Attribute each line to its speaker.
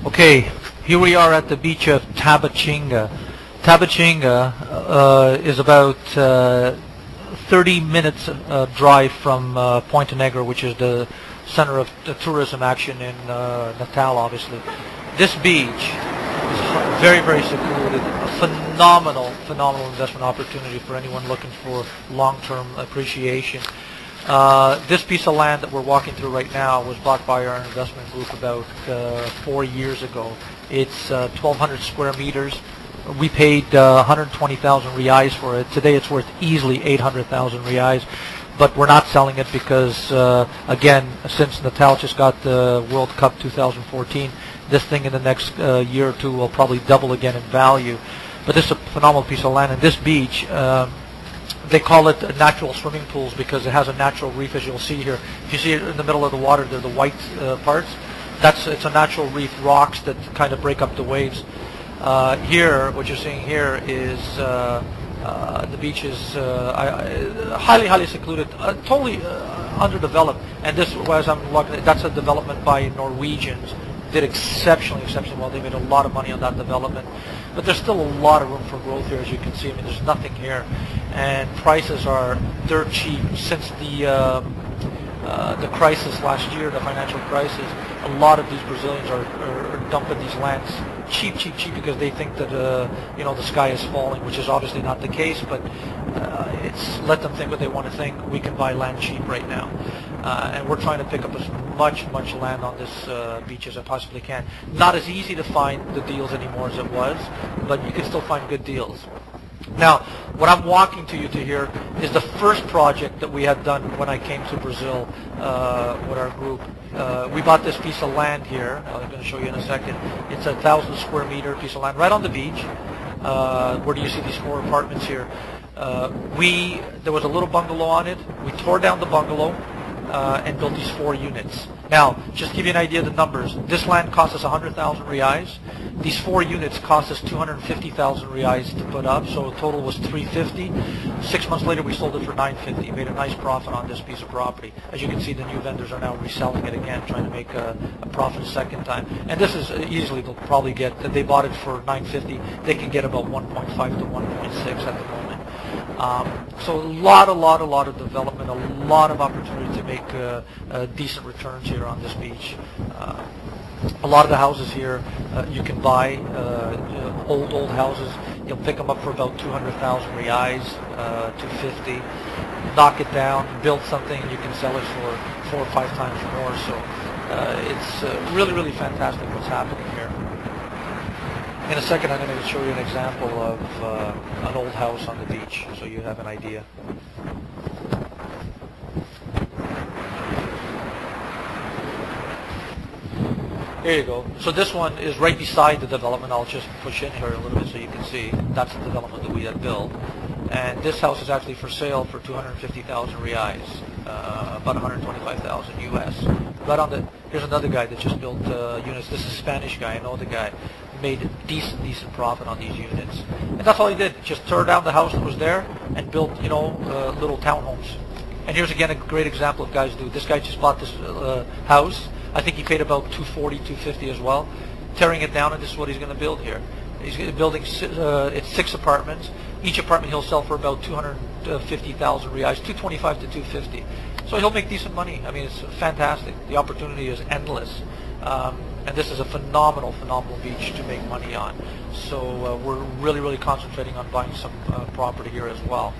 Speaker 1: Okay, here we are at the beach of Tabachinga. Tabachinga is about 30 minutes drive from Point Negra, which is the center of the tourism action in Natal, obviously. This beach is very, very secluded. A phenomenal investment opportunity for anyone looking for long-term appreciation. This piece of land that we're walking through right now was bought by our investment group about 4 years ago. It's 1,200 square meters. We paid 120,000 reais for it. Today it's worth easily 800,000 reais. But we're not selling it because, again, since Natal just got the World Cup 2014, this thing in the next year or two will probably double again in value. But this is a phenomenal piece of land. And this beach, they call it natural swimming pools because it has a natural reef, as you'll see here. If you see it in the middle of the water, they're the white parts. It's a natural reef, rocks that kind of break up the waves. Here, what you're seeing here is the beach is highly secluded, totally underdeveloped. And this, as I'm looking at, that's a development by Norwegians. Did exceptionally well. They made a lot of money on that development. But there's still a lot of room for growth here, as you can see. I mean, there's nothing here. And prices are dirt cheap. Since the crisis last year, the financial crisis, a lot of these Brazilians are dumping these lands cheap because they think that the sky is falling, which is obviously not the case. But it's let them think what they want to think. We can buy land cheap right now, and we're trying to pick up as much land on this beach as I possibly can. Not as easy to find the deals anymore as it was, but you can still find good deals. Now, what I'm walking to you to here is the first project that we had done when I came to Brazil with our group. We bought this piece of land here. I'm going to show you in a second. It's a 1,000 square meter piece of land right on the beach. Where do you see these 4 apartments here? There was a little bungalow on it. We tore down the bungalow and built these 4 units. Now, just to give you an idea of the numbers, this land cost us 100,000 reais. These 4 units cost us 250,000 reais to put up, so the total was 350. 6 months later, we sold it for 950. Made a nice profit on this piece of property. As you can see, the new vendors are now reselling it again, trying to make a profit a second time. And this is easily, they'll probably get, they bought it for 950. They can get about 1.5 to 1.6 at the moment. So a lot of development, a lot of opportunity to make decent returns here on this beach. A lot of the houses here you can buy, old houses. You'll pick them up for about 200,000 reais, 250. Knock it down, build something, and you can sell it for 4 or 5 times more. So it's really fantastic what's happening here. In a second, I'm going to show you an example of an old house on the beach, so you have an idea. Here you go. So this one is right beside the development. I'll just push in here a little bit so you can see. That's the development that we had built. And this house is actually for sale for 250,000 reais, about 125,000 US. Right on the, here's another guy that just built units. This is a Spanish guy. I know the guy. Made decent profit on these units. And that's all he did. Just tore down the house that was there and built, little townhomes. And here's again a great example of guys do. This guy just bought this house. I think he paid about 240, 250 as well. Tearing it down, and this is what he's going to build here. He's building it's 6 apartments. Each apartment he'll sell for about 250,000 reais, 225 to 250. So he'll make decent money. I mean, it's fantastic. The opportunity is endless. And this is a phenomenal beach to make money on. So we're really concentrating on buying some property here as well.